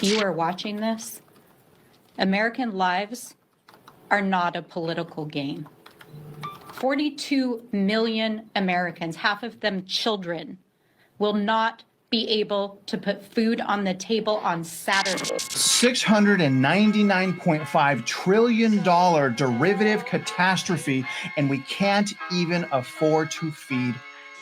if you are watching this, American lives are not a political game. 42 million Americans, half of them children, will not be able to put food on the table on Saturday. $699.5 trillion derivative catastrophe, and we can't even afford to feed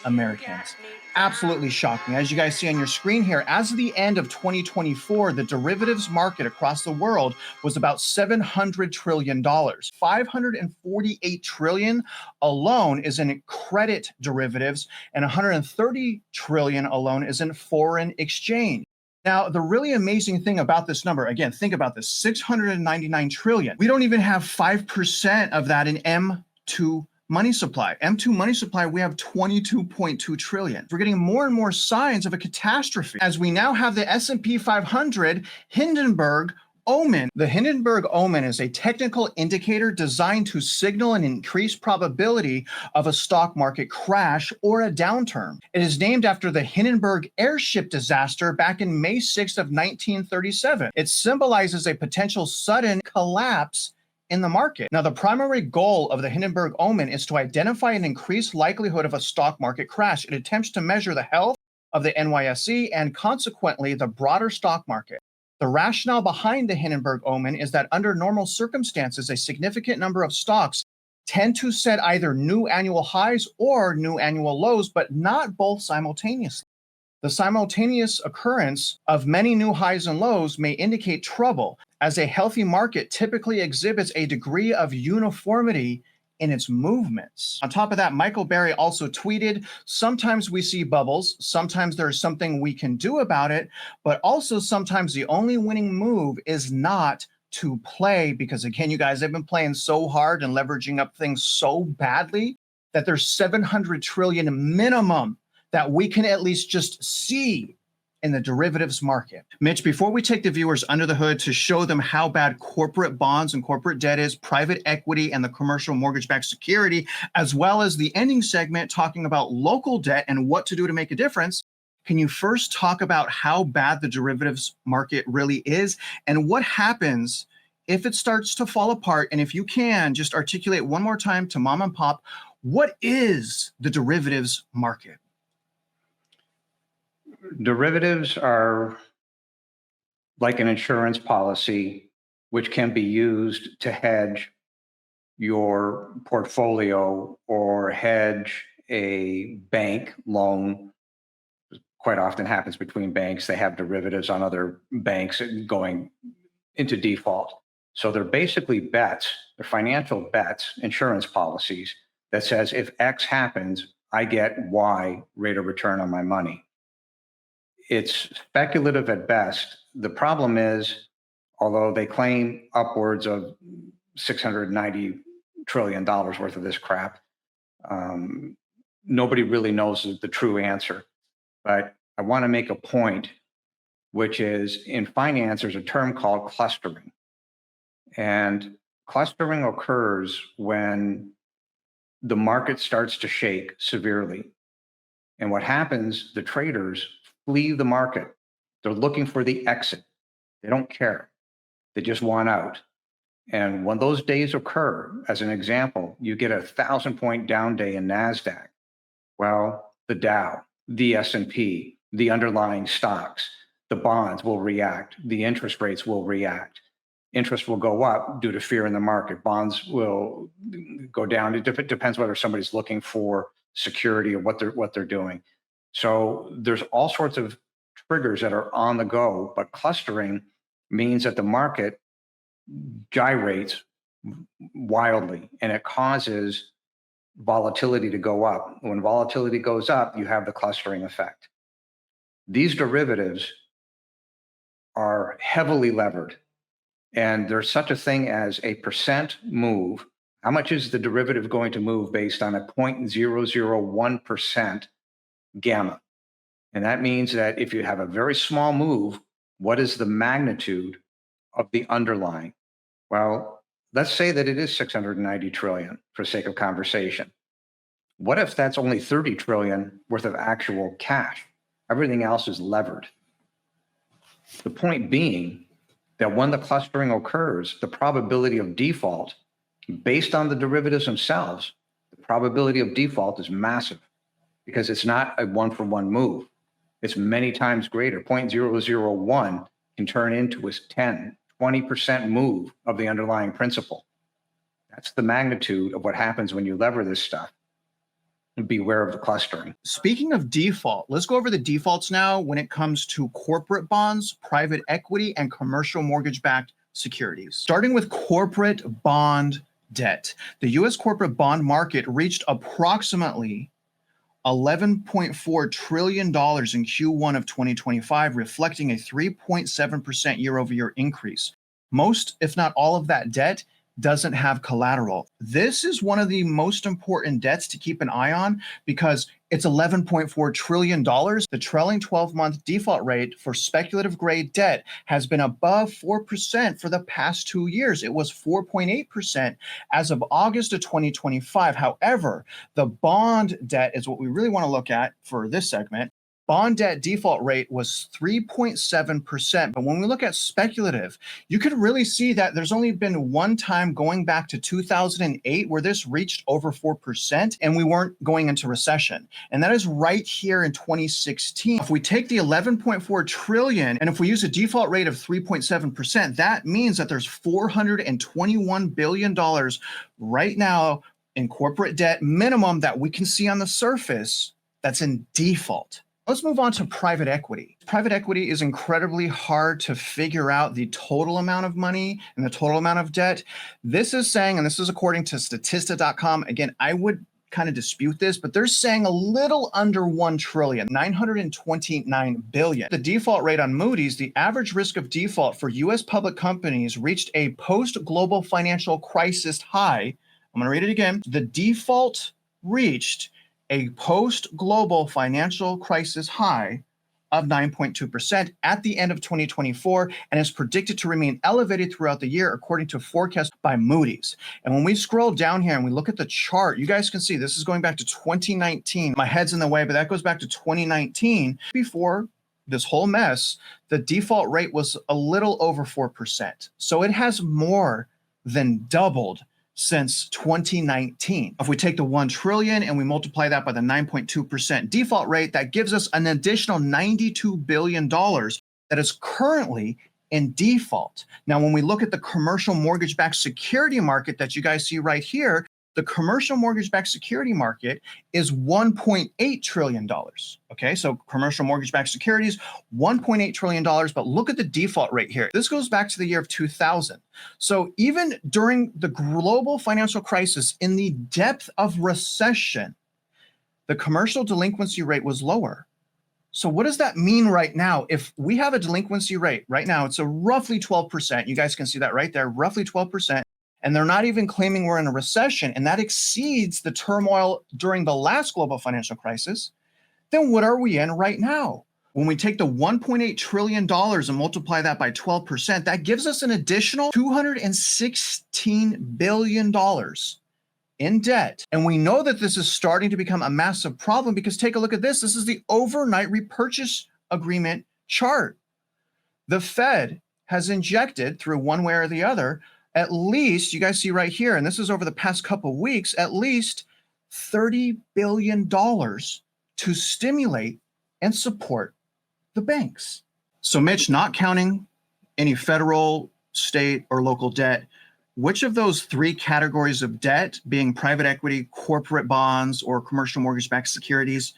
Americans. Absolutely shocking. As you guys see on your screen here, as of the end of 2024, the derivatives market across the world was about $700 trillion. $548 trillion alone is in credit derivatives, and $130 trillion alone is in foreign exchange. Now, the really amazing thing about this number, again, think about this, 699 trillion. We don't even have 5% of that in M2 money supply. M2 money supply, we have 22.2 trillion. We're getting more and more signs of a catastrophe as we now have the S&P 500 Hindenburg Omen. The Hindenburg Omen is a technical indicator designed to signal an increased probability of a stock market crash or a downturn. It is named after the Hindenburg airship disaster back in May 6th of 1937. It symbolizes a potential sudden collapse in the market. Now, the primary goal of the Hindenburg Omen is to identify an increased likelihood of a stock market crash. It attempts to measure the health of the NYSE and consequently the broader stock market. The rationale behind the Hindenburg Omen is that under normal circumstances, a significant number of stocks tend to set either new annual highs or new annual lows, but not both simultaneously. The simultaneous occurrence of many new highs and lows may indicate trouble, as a healthy market typically exhibits a degree of uniformity in its movements. On top of that, Michael Burry also tweeted, sometimes we see bubbles, sometimes there's something we can do about it, but also sometimes the only winning move is not to play, because again, you guys have been playing so hard and leveraging up things so badly that there's 700 trillion minimum that we can at least just see in the derivatives market. Mitch, before we take the viewers under the hood to show them how bad corporate bonds and corporate debt is, private equity and the commercial mortgage-backed security, as well as the ending segment talking about local debt and what to do to make a difference, can you first talk about how bad the derivatives market really is and what happens if it starts to fall apart? And if you can, just articulate one more time to mom and pop, what is the derivatives market? Derivatives are like an insurance policy, which can be used to hedge your portfolio or hedge a bank loan. Quite often happens between banks. They have derivatives on other banks going into default. So they're basically bets, they're financial bets, insurance policies that says if X happens, I get Y rate of return on my money. It's speculative at best. The problem is, although they claim upwards of $690 trillion worth of this crap, nobody really knows the true answer. But I want to make a point, which is in finance, there's a term called clustering. And clustering occurs when the market starts to shake severely. And what happens, the traders flee the market. They're looking for the exit. They don't care. They just want out. And when those days occur, as an example, you get a 1,000-point down day in NASDAQ. Well, the Dow, the S&P, the underlying stocks, the bonds will react. The interest rates will react. Interest will go up due to fear in the market. Bonds will go down. It depends whether somebody's looking for security or what they're doing. So there's all sorts of triggers that are on the go, but clustering means that the market gyrates wildly and it causes volatility to go up. When volatility goes up, you have the clustering effect. These derivatives are heavily levered, and there's such a thing as a percent move. How much is the derivative going to move based on a 0.001% gamma? And that means that if you have a very small move, what is the magnitude of the underlying? Well, let's say that it is 690 trillion for sake of conversation. What if that's only 30 trillion worth of actual cash? Everything else is levered. The point being that when the clustering occurs, the probability of default, based on the derivatives themselves, the probability of default is massive because it's not a one-for-one move. It's many times greater. 0.001 can turn into a 10, 20% move of the underlying principal. That's the magnitude of what happens when you lever this stuff. And beware of the clustering. Speaking of default, let's go over the defaults now when it comes to corporate bonds, private equity, and commercial mortgage-backed securities. Starting with corporate bond debt. The U.S. corporate bond market reached approximately $11.4 trillion in Q1 of 2025, reflecting a 3.7% year-over-year increase. Most, if not all of that debt doesn't have collateral. This is one of the most important debts to keep an eye on because it's $11.4 trillion. The trailing 12-month default rate for speculative grade debt has been above 4% for the past 2 years. It was 4.8% as of August of 2025. However, the bond debt is what we really want to look at for this segment. Bond debt default rate was 3.7%. But when we look at speculative, you can really see that there's only been one time going back to 2008 where this reached over 4% and we weren't going into recession. And that is right here in 2016. If we take the 11.4 trillion and if we use a default rate of 3.7%, that means that there's $421 billion right now in corporate debt minimum that we can see on the surface that's in default. Let's move on to private equity. Private equity is incredibly hard to figure out the total amount of money and the total amount of debt. This is saying, and this is according to Statista.com, again, I would kind of dispute this, but they're saying a little under 1 trillion, 929 billion. The default rate on Moody's, the average risk of default for US public companies reached a post-global financial crisis high. I'm going to read it again. The default reached a post-global financial crisis high of 9.2% at the end of 2024 and is predicted to remain elevated throughout the year according to forecasts by Moody's. And when we scroll down here and we look at the chart, you guys can see this is going back to 2019. My head's in the way, but that goes back to 2019. Before this whole mess, the default rate was a little over 4%. So it has more than doubled since 2019. If we take the 1 trillion and we multiply that by the 9.2% default rate, that gives us an additional $92 billion that is currently in default. Now, when we look at the commercial mortgage-backed security market that you guys see right here, the commercial mortgage-backed security market is $1.8 trillion. Okay, so commercial mortgage-backed securities, $1.8 trillion, but look at the default rate here. This goes back to the year of 2000. So even during the global financial crisis, in the depth of recession, the commercial delinquency rate was lower. So what does that mean right now? If we have a delinquency rate right now, it's a roughly 12%. You guys can see that right there, roughly 12%. And they're not even claiming we're in a recession, and that exceeds the turmoil during the last global financial crisis, then what are we in right now? When we take the $1.8 trillion and multiply that by 12%, that gives us an additional $216 billion in debt. And we know that this is starting to become a massive problem because take a look at this. This is the overnight repurchase agreement chart. The Fed has injected through one way or the other at least, you guys see right here, and this is over the past couple of weeks, at least $30 billion to stimulate and support the banks. So Mitch, not counting any federal, state, or local debt, which of those three categories of debt, being private equity, corporate bonds, or commercial mortgage-backed securities,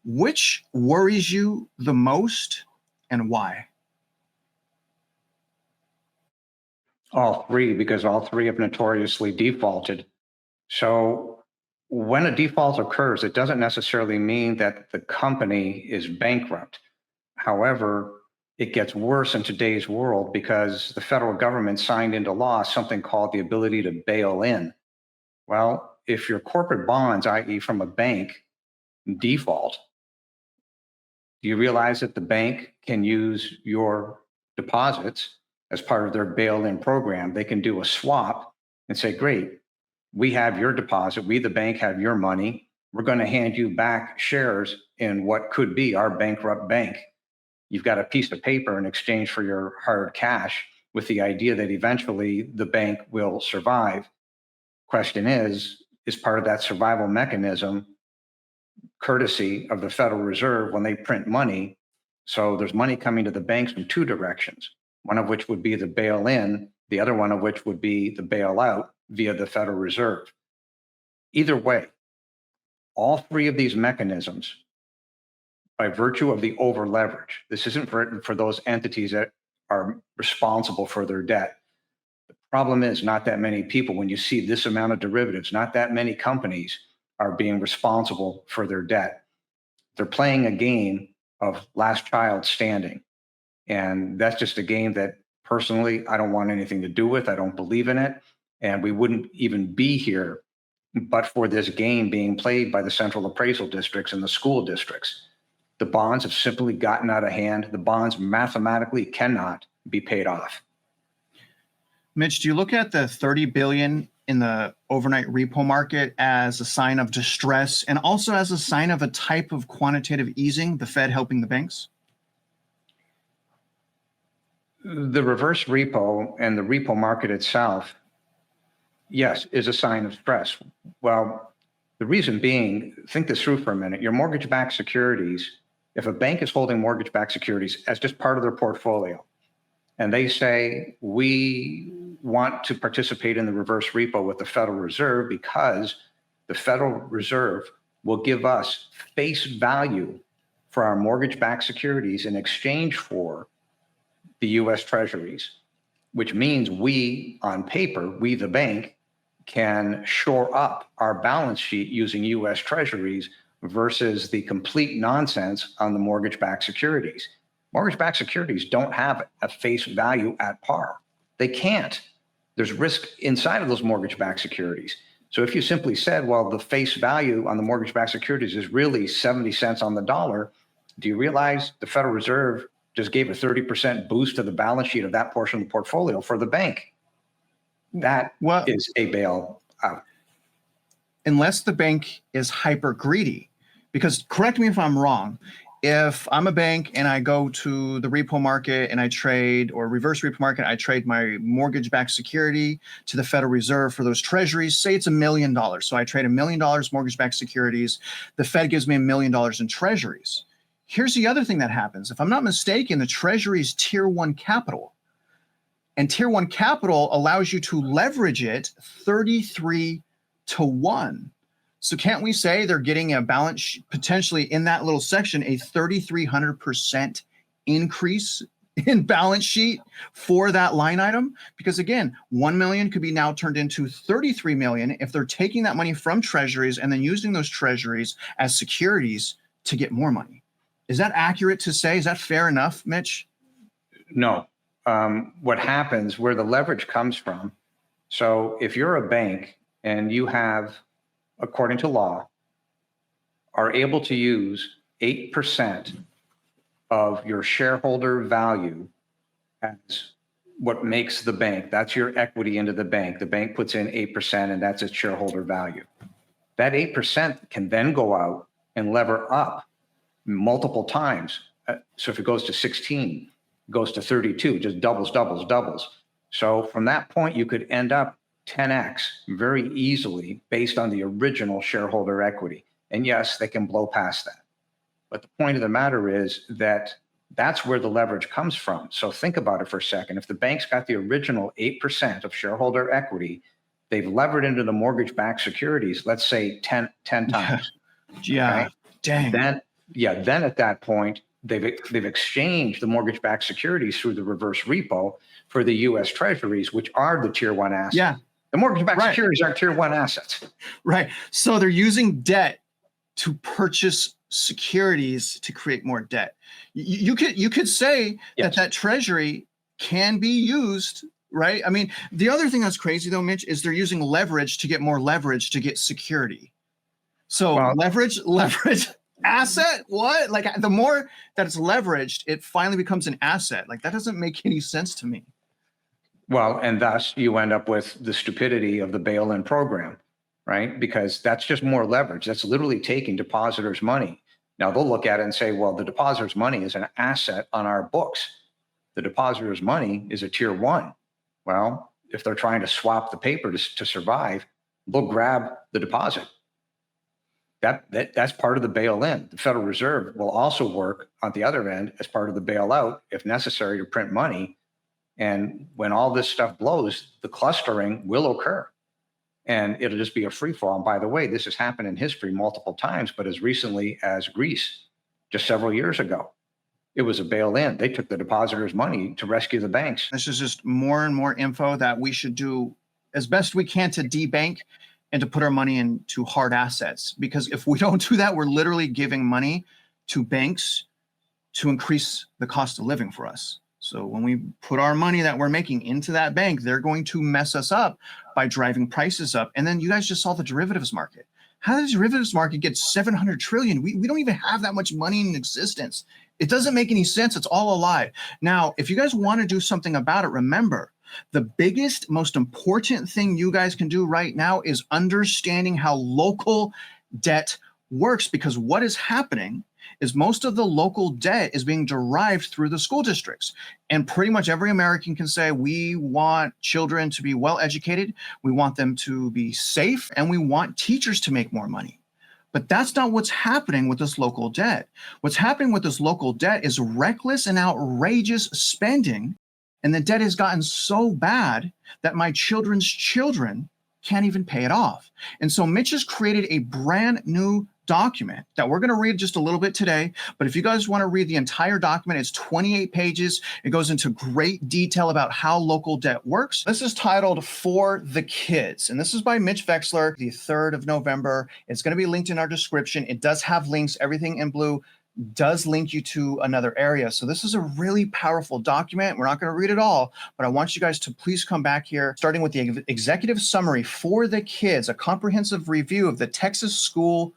which worries you the most and why? All three, because all three have notoriously defaulted. So when a default occurs, it doesn't necessarily mean that the company is bankrupt. However, it gets worse in today's world because the federal government signed into law something called the ability to bail in. Well, if your corporate bonds, i.e. from a bank, default, do you realize that the bank can use your deposits as part of their bail-in program? They can do a swap and say, great, we have your deposit, we the bank have your money, we're going to hand you back shares in what could be our bankrupt bank. You've got a piece of paper in exchange for your hard cash with the idea that eventually the bank will survive. Question is part of that survival mechanism courtesy of the Federal Reserve when they print money? So there's money coming to the banks from two directions, one of which would be the bail-in, the other one of which would be the bailout via the Federal Reserve. Either way, all three of these mechanisms, by virtue of the over leverage, this isn't for those entities that are responsible for their debt. The problem is not that many people, when you see this amount of derivatives, not that many companies are being responsible for their debt. They're playing a game of last child standing. And that's just a game that personally, I don't want anything to do with. I don't believe in it. And we wouldn't even be here but for this game being played by the central appraisal districts and the school districts. The bonds have simply gotten out of hand. The bonds mathematically cannot be paid off. Mitch, do you look at the $30 billion in the overnight repo market as a sign of distress and also as a sign of a type of quantitative easing, the Fed helping the banks? The reverse repo and the repo market itself, yes, is a sign of stress. Well, the reason being, think this through for a minute. Your mortgage-backed securities, if a bank is holding mortgage-backed securities as just part of their portfolio, and they say, we want to participate in the reverse repo with the Federal Reserve because the Federal Reserve will give us face value for our mortgage-backed securities in exchange for the U.S. Treasuries, which means we, on paper, we, the bank, can shore up our balance sheet using U.S. Treasuries versus the complete nonsense on the mortgage-backed securities. Mortgage-backed securities don't have a face value at par. They can't. There's risk inside of those mortgage-backed securities. So if you simply said, well, the face value on the mortgage-backed securities is really 70 cents on the dollar, do you realize the Federal Reserve just gave a 30% boost to the balance sheet of that portion of the portfolio for the bank? That is a bailout. Unless the bank is hyper greedy, because correct me if I'm wrong, if I'm a bank and I go to the repo market and I trade, or reverse repo market, I trade my mortgage-backed security to the Federal Reserve for those treasuries, say it's $1 million. So I trade $1 million mortgage-backed securities. The Fed gives me $1 million in treasuries. Here's the other thing that happens. If I'm not mistaken, the treasury is tier 1 capital. And tier 1 capital allows you to leverage it 33 to 1. So can't we say they're getting a balance potentially in that little section, a 3,300% increase in balance sheet for that line item? Because again, 1 million could be now turned into 33 million if they're taking that money from treasuries and then using those treasuries as securities to get more money. Is that accurate to say? Is that fair enough, Mitch? No. What happens, where the leverage comes from, so if you're a bank and you have, according to law, are able to use 8% of your shareholder value as what makes the bank, that's your equity into the bank. The bank puts in 8% and that's its shareholder value. That 8% can then go out and lever up multiple times. So if it goes to 16, goes to 32, just doubles, doubles, doubles. So from that point, you could end up 10x very easily based on the original shareholder equity. And yes, they can blow past that. But the point of the matter is that that's where the leverage comes from. So think about it for a second. If the bank's got the original 8% of shareholder equity, they've levered into the mortgage-backed securities, let's say 10 times. Yeah, right? dang. Then at that point, they've exchanged the mortgage-backed securities through the reverse repo for the U.S. Treasuries, which are the tier 1 assets. Yeah. The mortgage-backed securities aren't tier 1 assets. Right. So they're using debt to purchase securities to create more debt. You could say Yes. that treasury can be used, right? I mean, the other thing that's crazy though, Mitch, is they're using leverage to get more leverage to get security. So leverage asset, what? Like the more that it's leveraged, it finally becomes an asset. Like that doesn't make any sense to me. Well, and thus you end up with the stupidity of the bail-in program, right? Because that's just more leverage. That's literally taking depositors' money. Now they'll look at it and say, well, the depositor's money is an asset on our books. The depositor's money is a tier one. Well, if they're trying to swap the paper to survive, they'll grab the deposit. That's part of the bail-in. The Federal Reserve will also work on the other end as part of the bailout, if necessary, to print money. And when all this stuff blows, the clustering will occur. And it'll just be a free fall. And by the way, this has happened in history multiple times, but as recently as Greece, just several years ago, it was a bail-in. They took the depositors' money to rescue the banks. This is just more and more info that we should do as best we can to debank and to put our money into hard assets. Because if we don't do that, we're literally giving money to banks to increase the cost of living for us. So when we put our money that we're making into that bank, they're going to mess us up by driving prices up. And then you guys just saw the derivatives market. How does the derivatives market get 700 trillion? We don't even have that much money in existence. It doesn't make any sense. It's all a lie. Now, if you guys want to do something about it, remember, the biggest, most important thing you guys can do right now is understanding how local debt works, because what is happening is most of the local debt is being derived through the school districts. And pretty much every American can say, we want children to be well educated, we want them to be safe, and we want teachers to make more money. But that's not what's happening with this local debt. What's happening with this local debt is reckless and outrageous spending. And the debt has gotten so bad that my children's children can't even pay it off. And so Mitch has created a brand new document that we're going to read just a little bit today. But if you guys want to read the entire document, it's 28 pages. It goes into great detail about how local debt works. This is titled For the Kids, and this is by Mitch Vexler, the 3rd of November. It's going to be linked in our description. It does have links. Everything in blue does link you to another area. So this is a really powerful document. We're not going to read it all, but I want you guys to please come back here, starting with the executive summary for the kids, a comprehensive review of the Texas school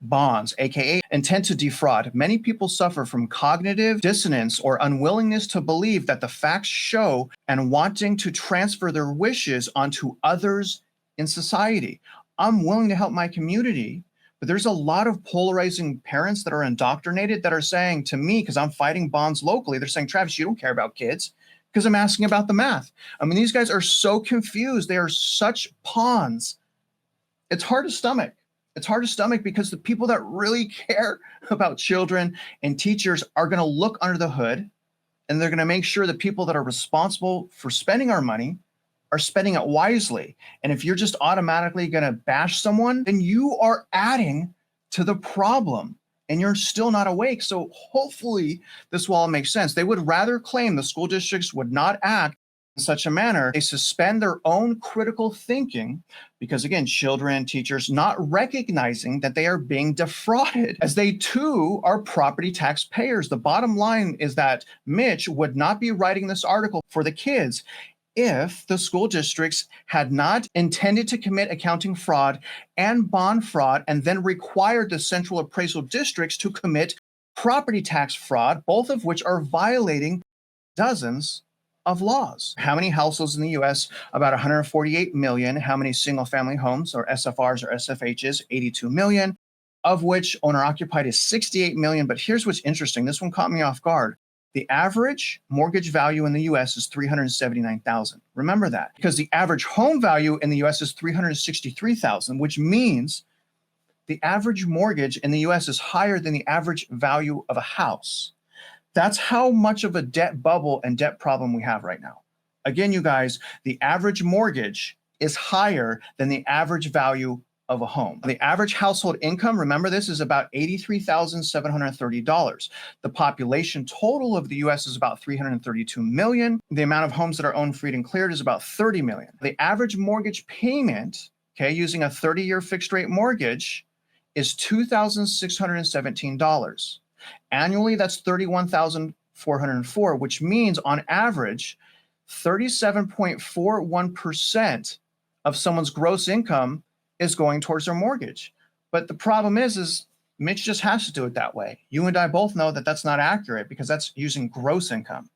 bonds, aka intent to defraud. Many people suffer from cognitive dissonance or unwillingness to believe that the facts show and wanting to transfer their wishes onto others in society. I'm willing to help my community, but there's a lot of polarizing parents that are indoctrinated that are saying to me, because I'm fighting bonds locally, they're saying, Travis, you don't care about kids, because I'm asking about the math. I mean, these guys are so confused. They are such pawns. It's hard to stomach. It's hard to stomach because the people that really care about children and teachers are going to look under the hood, and they're going to make sure the people that are responsible for spending our money are spending it wisely. And if you're just automatically going to bash someone, then you are adding to the problem and you're still not awake. So hopefully this will all make sense. They would rather claim the school districts would not act in such a manner. They suspend their own critical thinking because, again, children, teachers not recognizing that they are being defrauded, as they too are property tax payers. The bottom line is that Mitch would not be writing this article for the kids if the school districts had not intended to commit accounting fraud and bond fraud and then required the central appraisal districts to commit property tax fraud, both of which are violating dozens of laws. How many households in the US? About 148 million. How many single family homes or SFRs or SFHs? 82 million, of which owner occupied is 68 million. But here's what's interesting. This one caught me off guard. The average mortgage value in the US is $379,000. Remember that, because the average home value in the US is $363,000, which means the average mortgage in the US is higher than the average value of a house. That's how much of a debt bubble and debt problem we have right now. Again, you guys, the average mortgage is higher than the average value of a home. The average household income, remember this, is about $83,730. The population total of the US is about 332 million. The amount of homes that are owned, freed, and cleared is about 30 million. The average mortgage payment, okay, using a 30-year fixed rate mortgage is $2,617. Annually, that's $31,404, which means on average, 37.41% of someone's gross income is going towards their mortgage. But the problem is Mitch just has to do it that way. You and I both know that that's not accurate because that's using gross income.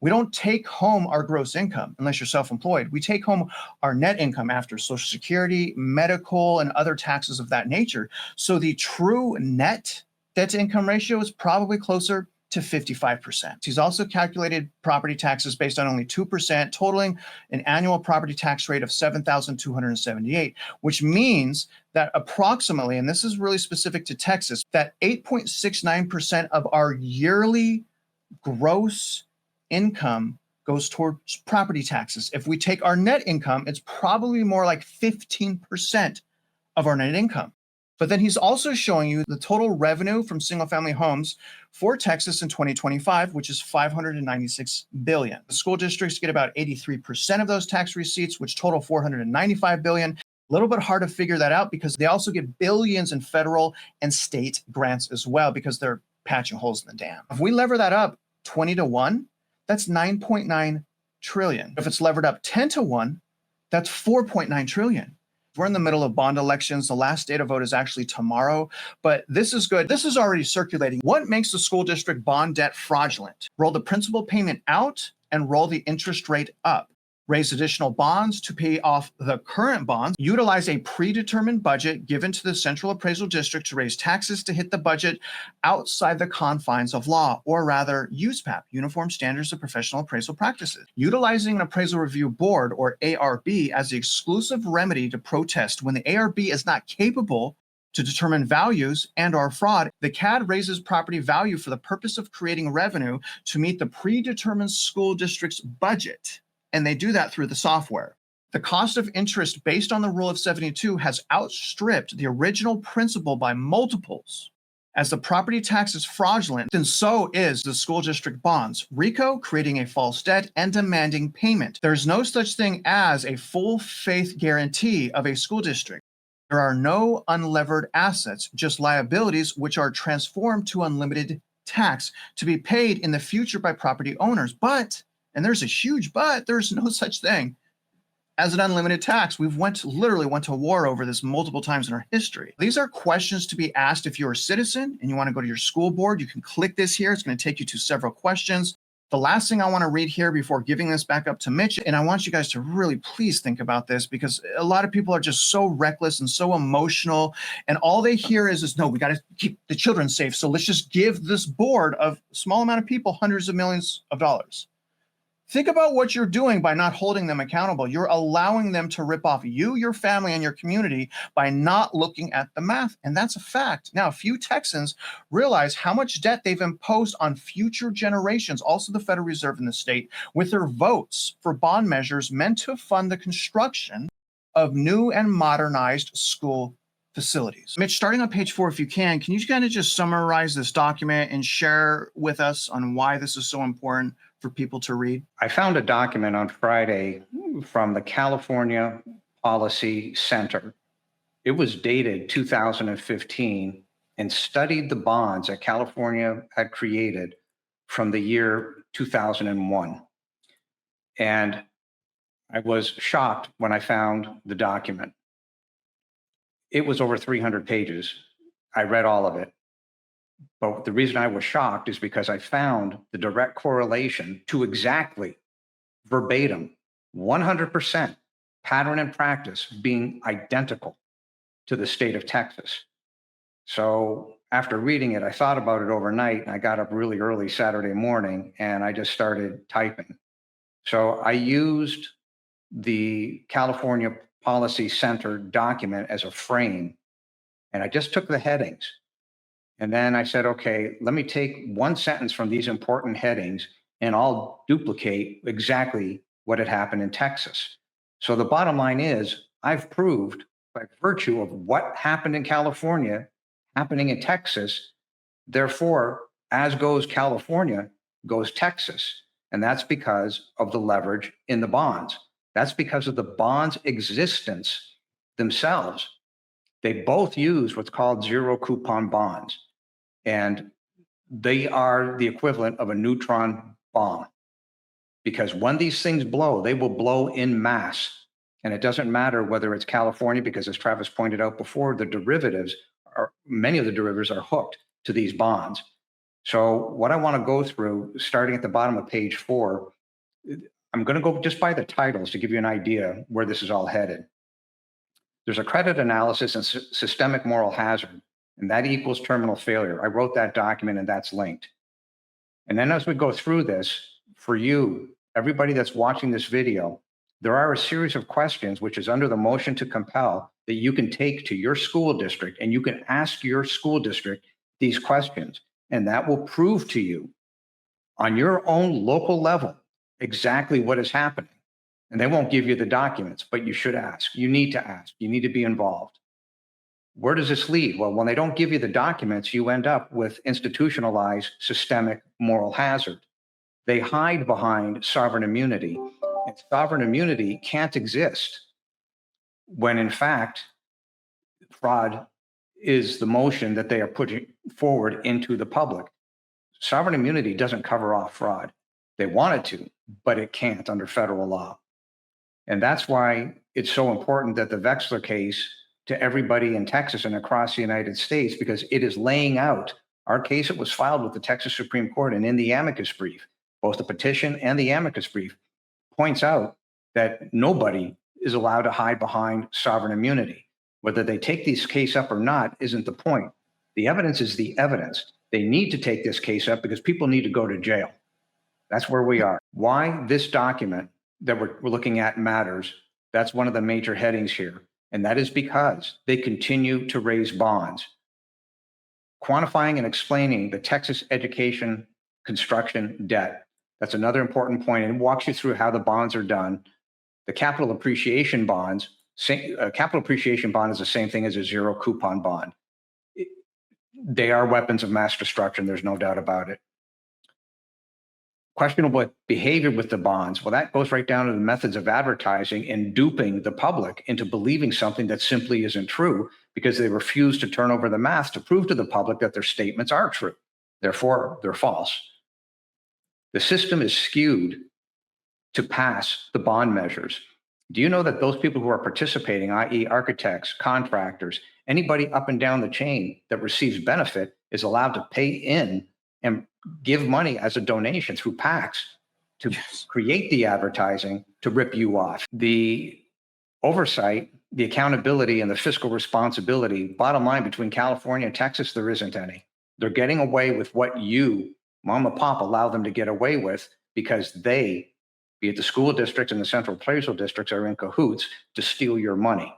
We don't take home our gross income unless you're self-employed. We take home our net income after Social Security, medical, and other taxes of that nature. So the true net debt to income ratio is probably closer to 55%. He's also calculated property taxes based on only 2%, totaling an annual property tax rate of $7,278, which means that approximately, and this is really specific to Texas, that 8.69% of our yearly gross income goes towards property taxes. If we take our net income, it's probably more like 15% of our net income. But then he's also showing you the total revenue from single-family homes for Texas in 2025, which is $596 billion. The school districts get about 83% of those tax receipts, which total $495 billion. A little bit hard to figure that out because they also get billions in federal and state grants as well because they're patching holes in the dam. If we lever that up 20 to 1, that's 9.9 trillion. If it's levered up 10 to 1, that's 4.9 trillion. We're in the middle of bond elections. The last day to vote is actually tomorrow, but this is good. This is already circulating. What makes the school district bond debt fraudulent? Roll the principal payment out and roll the interest rate up. Raise additional bonds to pay off the current bonds. Utilize a predetermined budget given to the Central Appraisal District to raise taxes to hit the budget outside the confines of law, or rather USPAP, Uniform Standards of Professional Appraisal Practices. Utilizing an appraisal review board, or ARB, as the exclusive remedy to protest when the ARB is not capable to determine values and/or fraud. The CAD raises property value for the purpose of creating revenue to meet the predetermined school district's budget. And they do that through the software. The cost of interest based on the rule of 72 has outstripped the original principal by multiples. As the property tax is fraudulent, then so is the school district bonds. RICO creating a false debt and demanding payment. There's no such thing as a full faith guarantee of a school district. There are no unlevered assets, just liabilities which are transformed to unlimited tax to be paid in the future by property owners. But, and there's a huge but, there's no such thing as an unlimited tax. We've literally went to war over this multiple times in our history. These are questions to be asked if you're a citizen and you want to go to your school board. You can click this here. It's going to take you to several questions. The last thing I want to read here before giving this back up to Mitch, and I want you guys to really please think about this, because a lot of people are just so reckless and so emotional, and all they hear is no, we got to keep the children safe, so let's just give this board of a small amount of people hundreds of millions of dollars. Think about what you're doing by not holding them accountable. You're allowing them to rip off you, your family, and your community by not looking at the math. And that's a fact. Now, few Texans realize how much debt they've imposed on future generations, also the Federal Reserve in the state, with their votes for bond measures meant to fund the construction of new and modernized school facilities. Mitch, starting on page 4, if you can you kind of just summarize this document and share with us on why this is so important for people to read? I found a document on Friday from the California Policy Center. It was dated 2015 and studied the bonds that California had created from the year 2001. And I was shocked when I found the document. It was over 300 pages. I read all of it. But the reason I was shocked is because I found the direct correlation to exactly verbatim, 100% pattern and practice being identical to the state of Texas. So after reading it, I thought about it overnight, and I got up really early Saturday morning and I just started typing. So I used the California Policy Center document as a frame, and I just took the headings. And then I said, okay, let me take one sentence from these important headings and I'll duplicate exactly what had happened in Texas. So the bottom line is, I've proved by virtue of what happened in California, happening in Texas, therefore, as goes California, goes Texas. And that's because of the leverage in the bonds. That's because of the bonds' existence themselves. They both use what's called zero coupon bonds. And they are the equivalent of a neutron bomb, because when these things blow, they will blow in mass. And it doesn't matter whether it's California, because as Travis pointed out before, many of the derivatives are hooked to these bonds. So what I want to go through, starting at the bottom of page 4, I'm going to go just by the titles to give you an idea where this is all headed. There's a credit analysis and systemic moral hazard. and that equals terminal failure. I wrote that document and that's linked. And then as we go through this, for you, everybody that's watching this video, there are a series of questions, which is under the motion to compel, that you can take to your school district and you can ask your school district these questions. And that will prove to you on your own local level exactly what is happening. And they won't give you the documents, but you should ask. You need to ask. You need to be involved. Where does this lead? Well, when they don't give you the documents, you end up with institutionalized systemic moral hazard. They hide behind sovereign immunity, and sovereign immunity can't exist when, in fact, fraud is the motion that they are putting forward into the public. Sovereign immunity doesn't cover off fraud. They want it to, but it can't under federal law. And that's why it's so important that the Vexler case to everybody in Texas and across the United States, because it is laying out our case. It was filed with the Texas Supreme Court, and in the amicus brief, both the petition and the amicus brief points out that nobody is allowed to hide behind sovereign immunity. Whether they take this case up or not isn't the point. The evidence is the evidence. They need to take this case up because people need to go to jail. That's where we are. Why this document that we're looking at matters, that's one of the major headings here. And that is because they continue to raise bonds. Quantifying and explaining the Texas education construction debt. That's another important point, and it walks you through how the bonds are done. The capital appreciation bonds, capital appreciation bond is the same thing as a zero coupon bond. They are weapons of mass destruction. There's no doubt about it. Questionable behavior with the bonds. Well, that goes right down to the methods of advertising and duping the public into believing something that simply isn't true because they refuse to turn over the math to prove to the public that their statements are true. Therefore, they're false. The system is skewed to pass the bond measures. Do you know that those people who are participating, i.e. architects, contractors, anybody up and down the chain that receives benefit is allowed to pay in and give money as a donation through PACs to create the advertising to rip you off? The oversight, the accountability, and the fiscal responsibility, bottom line, between California and Texas, there isn't any. They're getting away with what you, mom and pop, allow them to get away with because they, be it the school districts and the central appraisal districts, are in cahoots to steal your money.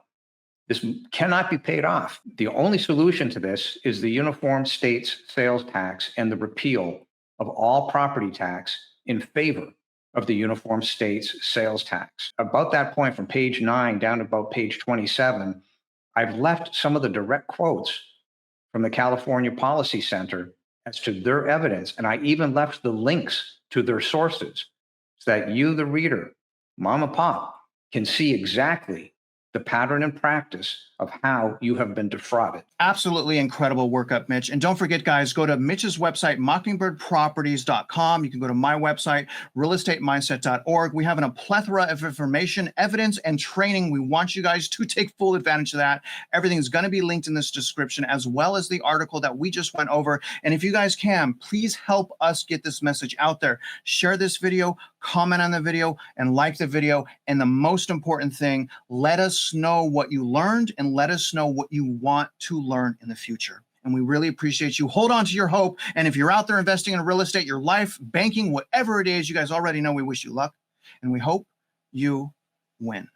This cannot be paid off. The only solution to this is the uniform states sales tax and the repeal of all property tax in favor of the uniform states sales tax. About that point, from page 9 down to about page 27, I've left some of the direct quotes from the California Policy Center as to their evidence, and I even left the links to their sources so that you, the reader, mom and pop, can see exactly the pattern and practice of how you have been defrauded. Absolutely incredible work up, Mitch. And don't forget, guys, go to Mitch's website, mockingbirdproperties.com. You can go to my website, realestatemindset.org. We have a plethora of information, evidence, and training. We want you guys to take full advantage of that. Everything is going to be linked in this description, as well as the article that we just went over. And if you guys can, please help us get this message out there. Share this video, comment on the video, and like the video. And the most important thing, let us know what you learned and let us know what you want to learn in the future. And we really appreciate you. Hold on to your hope. And if you're out there investing in real estate, your life, banking, whatever it is, you guys already know we wish you luck and we hope you win.